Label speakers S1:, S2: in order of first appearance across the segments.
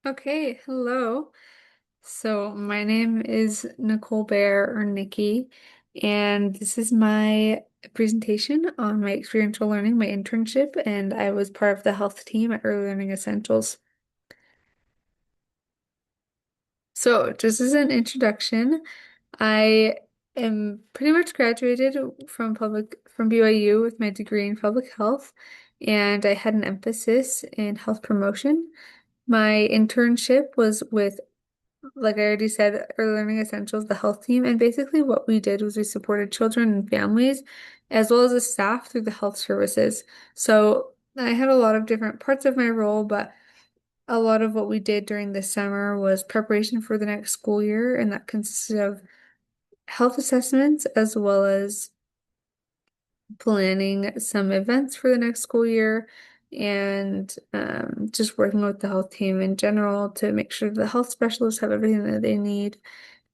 S1: Okay, hello. So my name is Nicole Bear or Nikki, and this is my presentation on my experiential learning, my internship, and I was part of the health team at Early Learning Essentials. So just as an introduction, I am pretty much graduated from BYU with my degree in public health, and I had an emphasis in health promotion. My internship was with, like I already said, Early Learning Essentials, the health team. And basically, what we did was we supported children and families as well as the staff through the health services. So I had a lot of different parts of my role, but a lot of what we did during the summer was preparation for the next school year, and that consisted of health assessments as well as planning some events for the next school year and just working with the health team in general to make sure the health specialists have everything that they need,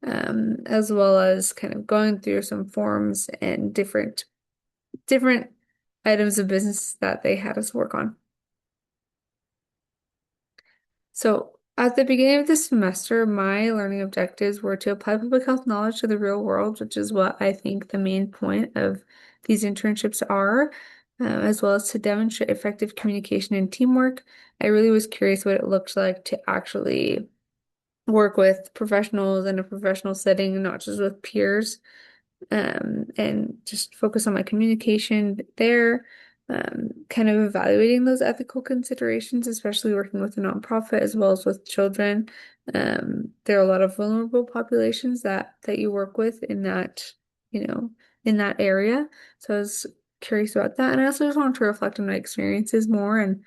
S1: as well as kind of going through some forms and different items of business that they had us work on. So at the beginning of the semester, my learning objectives were to apply public health knowledge to the real world, which is what I think the main point of these internships are, as well as to demonstrate effective communication and teamwork. I really was curious what it looked like to actually work with professionals in a professional setting, not just with peers, and just focus on my communication there, kind of evaluating those ethical considerations, especially working with a nonprofit as well as with children. There are a lot of vulnerable populations that you work with in you know, in that area. So I was curious about that, and I also just wanted to reflect on my experiences more and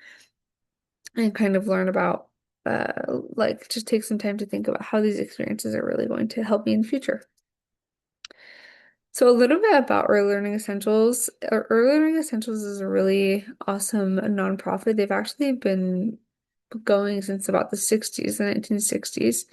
S1: kind of learn about. Like just take some time to think about how these experiences are really going to help me in the future. So a little bit about Early Learning Essentials. Early Learning Essentials is a really awesome nonprofit. They've actually been going since about the 60s, the 1960s.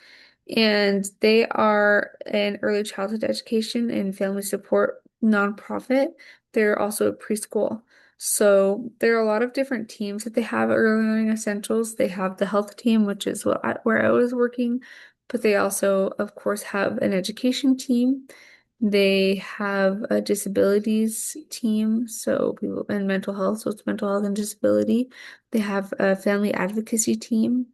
S1: And they are an early childhood education and family support nonprofit. They're also a preschool. So there are a lot of different teams that they have at Early Learning Essentials. They have the health team, which is where I was working, but they also, of course, have an education team. They have a disabilities team, so people and mental health, so it's mental health and disability. They have a family advocacy team,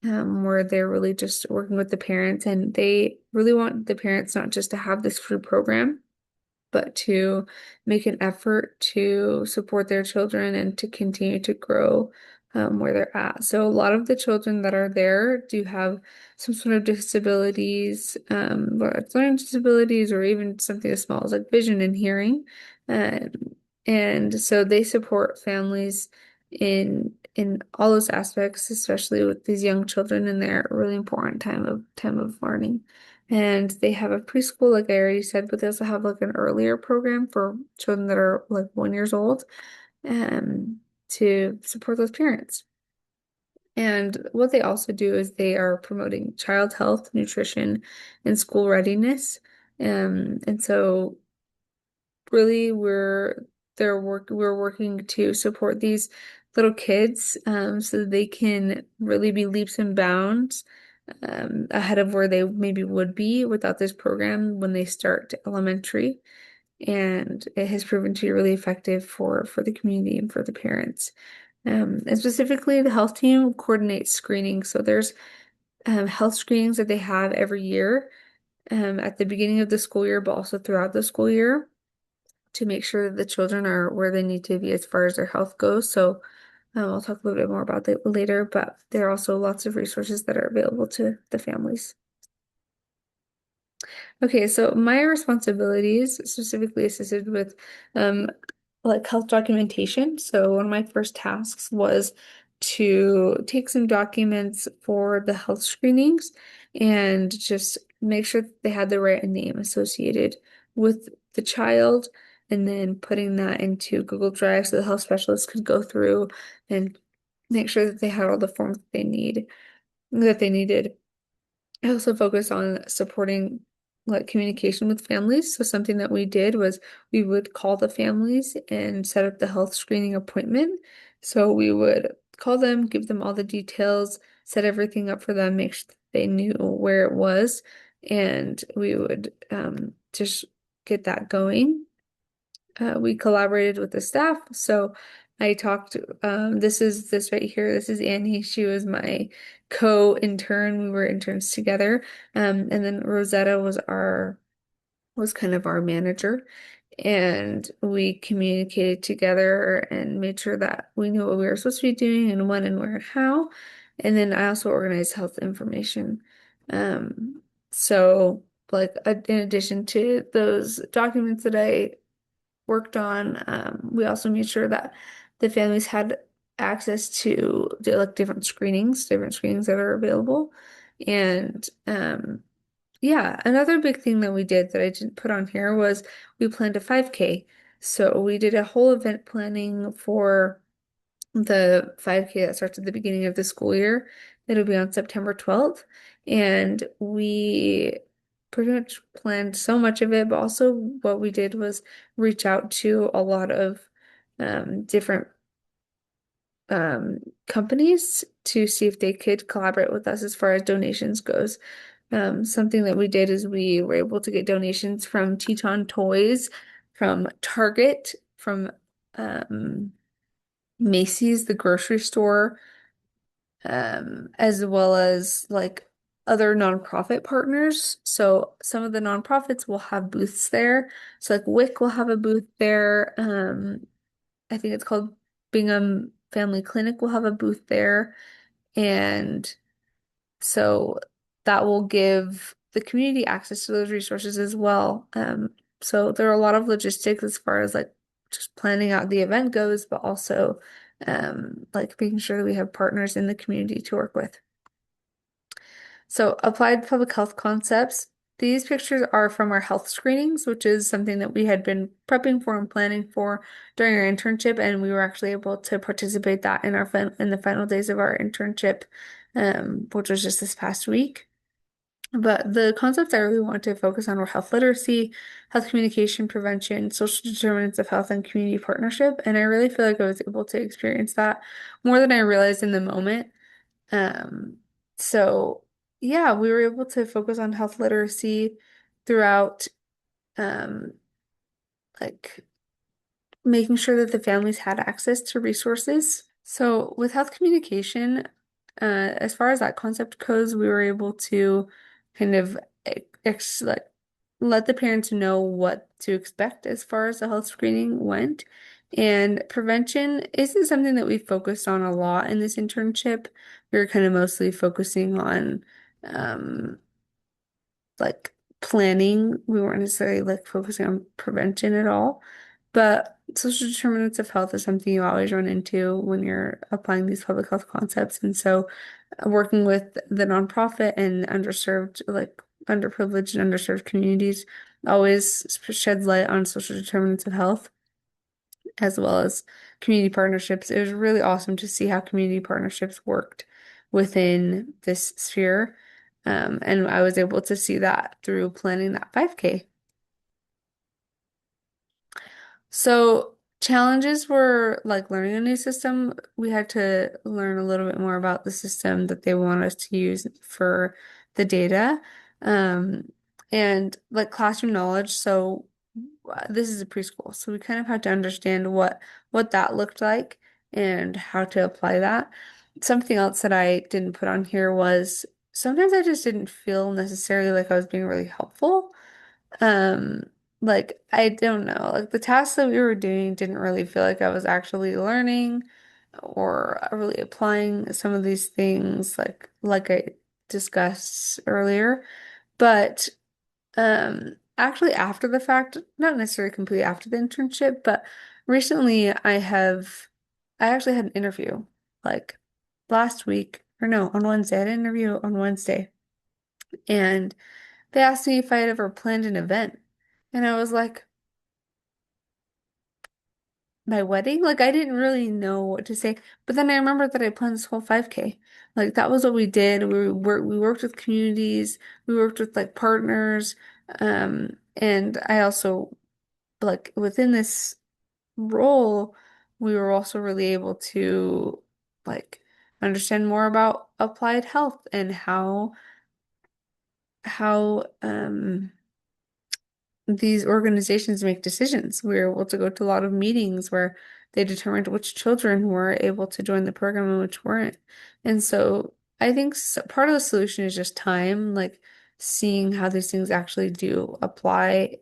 S1: where they're really just working with the parents, and they really want the parents not just to have this free program, but to make an effort to support their children and to continue to grow where they're at. So a lot of the children that are there do have some sort of disabilities, whether it's learning disabilities or even something as small as like vision and hearing. Um, and so they support families in all those aspects, especially with these young children in their really important time of learning. And they have a preschool, like I already said, but they also have like an earlier program for children that are like 1 years old, to support those parents. And what they also do is they are promoting child health, nutrition, and school readiness. And so really we're working to support these little kids, so that they can really be leaps and bounds ahead of where they maybe would be without this program when they start elementary. And it has proven to be really effective for the community and for the parents. And specifically, the health team coordinates screening. So there's health screenings that they have every year, at the beginning of the school year, but also throughout the school year to make sure that the children are where they need to be as far as their health goes. So I'll talk a little bit more about that later, but there are also lots of resources that are available to the families. Okay, so my responsibilities specifically assisted with um, like health documentation. So one of my first tasks was to take some documents for the health screenings and just make sure that they had the right name associated with the child, and then putting that into Google Drive so the health specialist could go through and make sure that they had all the forms that they needed. I also focus on supporting like communication with families. So something that we did was we would call the families and set up the health screening appointment. So we would call them, give them all the details, set everything up for them, make sure that they knew where it was, and we would just get that going. We collaborated with the staff. So I talked, this is this right here. This is Annie. She was my co-intern. We were interns together. And then Rosetta was kind of our manager. And we communicated together and made sure that we knew what we were supposed to be doing and when and where and how. And then I also organized health information. Um, so like in addition to those documents that I worked on. We also made sure that the families had access to like different screenings that are available. And yeah, another big thing that we did that I didn't put on here was we planned a 5K. So we did a whole event planning for the 5K that starts at the beginning of the school year. It'll be on September 12th. And we pretty much planned so much of it, but also what we did was reach out to a lot of different um, companies to see if they could collaborate with us as far as donations goes. Something that we did is we were able to get donations from Teton Toys, from Target, from um, Macy's, the grocery store, as well as like other nonprofit partners. So some of the nonprofits will have booths there. So like WIC will have a booth there. I think it's called Bingham Family Clinic will have a booth there. And so that will give the community access to those resources as well. So there are a lot of logistics as far as like just planning out the event goes, but also like making sure that we have partners in the community to work with. So applied public health concepts. These pictures are from our health screenings, which is something that we had been prepping for and planning for during our internship, and we were actually able to participate that in in the final days of our internship, which was just this past week. But the concepts I really wanted to focus on were health literacy, health communication prevention, social determinants of health, and community partnership. And I really feel like I was able to experience that more than I realized in the moment. Um, so yeah, we were able to focus on health literacy throughout, um, like making sure that the families had access to resources. So with health communication, as far as that concept goes, we were able to kind of like let the parents know what to expect as far as the health screening went. And prevention isn't something that we focused on a lot in this internship. We were kind of mostly focusing on um, like planning. We weren't necessarily like focusing on prevention at all. But social determinants of health is something you always run into when you're applying these public health concepts. And so working with the nonprofit and underserved, like underprivileged and underserved communities always sheds light on social determinants of health as well as community partnerships. It was really awesome to see how community partnerships worked within this sphere. And I was able to see that through planning that 5K. So challenges were like learning a new system. We had to learn a little bit more about the system that they want us to use for the data. Um, and like classroom knowledge. So this is a preschool, so we kind of had to understand what that looked like and how to apply that. Something else that I didn't put on here was sometimes I just didn't feel necessarily like I was being really helpful. Um, like I don't know, like the tasks that we were doing didn't really feel like I was actually learning or really applying some of these things like I discussed earlier. But actually after the fact, not necessarily completely after the internship, but recently I actually had an interview like last week or no, on Wednesday. I had an interview on Wednesday and they asked me if I had ever planned an event. And I was like, my wedding? Like I didn't really know what to say. But then I remembered that I planned this whole 5K. Like that was what we did. We worked with communities, we worked with like partners. And I also like within this role, we were also really able to like understand more about applied health and how these organizations make decisions. We were able to go to a lot of meetings where they determined which children were able to join the program and which weren't. And so I think part of the solution is just time, like seeing how these things actually do apply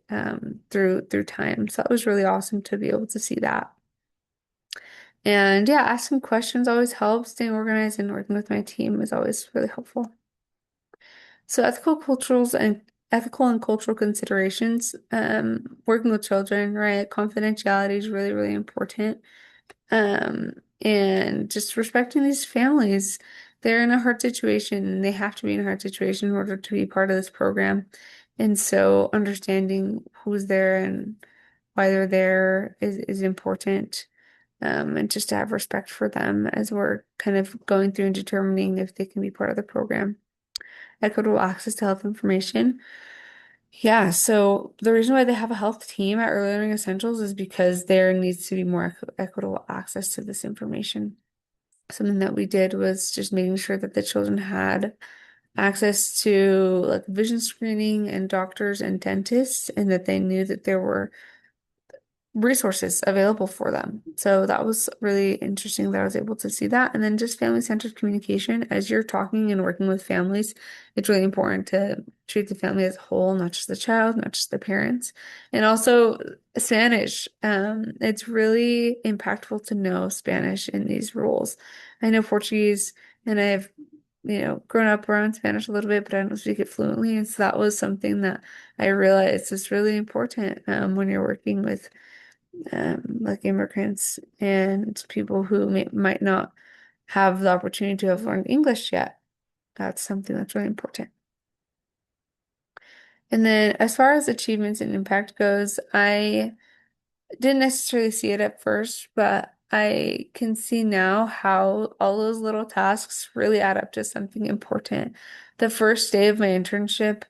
S1: through time. So that was really awesome to be able to see that. And yeah, asking questions always helps. Staying organized and working with my team is always really helpful. So ethical and cultural considerations, working with children, right? Confidentiality is really, really important. And just respecting these families. They're in a hard situation and they have to be in a hard situation in order to be part of this program. And so understanding who's there and why they're there is important. And just to have respect for them as we're kind of going through and determining if they can be part of the program. Equitable access to health information. Yeah, so the reason why they have a health team at Early Learning Essentials is because there needs to be more equitable access to this information. Something that we did was just making sure that the children had access to like vision screening and doctors and dentists, and that they knew that there were resources available for them. So that was really interesting that I was able to see that. And then just family-centered communication. As you're talking and working with families, it's really important to treat the family as a whole, not just the child, not just the parents. And also Spanish. It's really impactful to know Spanish in these roles. I know Portuguese and I've grown up around Spanish a little bit, but I don't speak it fluently. And so that was something that I realized is really important when you're working with like immigrants and people who might not have the opportunity to have learned English yet. That's something that's really important. And then as far as achievements and impact goes, I didn't necessarily see it at first, but I can see now how all those little tasks really add up to something important. The first day of my internship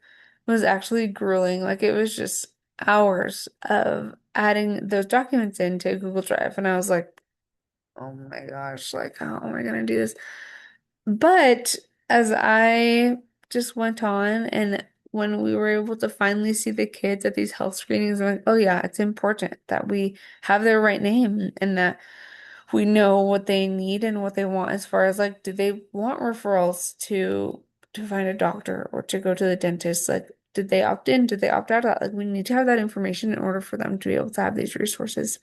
S1: was actually grueling. Like it was just hours of adding those documents into Google Drive. And I was like, oh my gosh, like how am I gonna do this? But as I just went on and when we were able to finally see the kids at these health screenings, I'm like, oh yeah, it's important that we have their right name and that we know what they need and what they want as far as like, do they want referrals to find a doctor or to go to the dentist? Like, did they opt in? Did they opt out of that? Like, we need to have that information in order for them to be able to have these resources.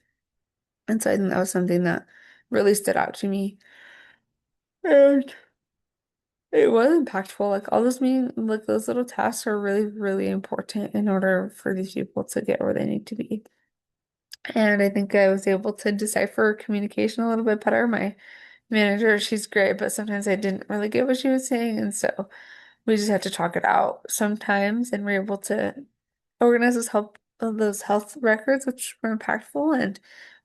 S1: And so I think that was something that really stood out to me. And it was impactful. Like all those like those little tasks are really, really important in order for these people to get where they need to be. And I think I was able to decipher communication a little bit better. My manager, she's great, but sometimes I didn't really get what she was saying. And so we just had to talk it out sometimes, and we're able to organize those health records, which were impactful, and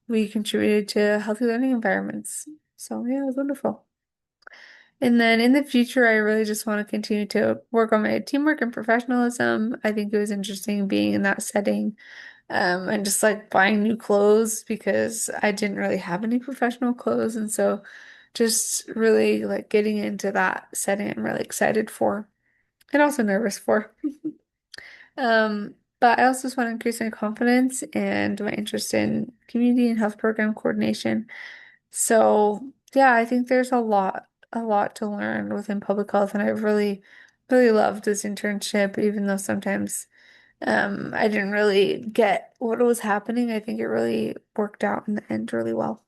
S1: we contributed to healthy learning environments. So yeah, it was wonderful. And then in the future, I really just want to continue to work on my teamwork and professionalism. I think it was interesting being in that setting, and just like buying new clothes because I didn't really have any professional clothes. And so just really like getting into that setting, I'm really excited for and also nervous for. But I also just want to increase my confidence and my interest in community and health program coordination. So yeah, I think there's a lot to learn within public health, and I really, really loved this internship, even though sometimes I didn't really get what was happening. I think it really worked out in the end really well.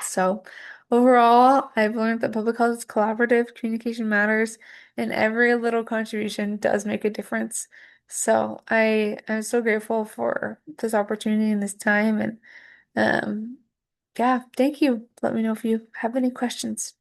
S1: So overall, I've learned that public health is collaborative, communication matters, and every little contribution does make a difference. So I'm so grateful for this opportunity and this time and um yeah, thank you. Let me know if you have any questions.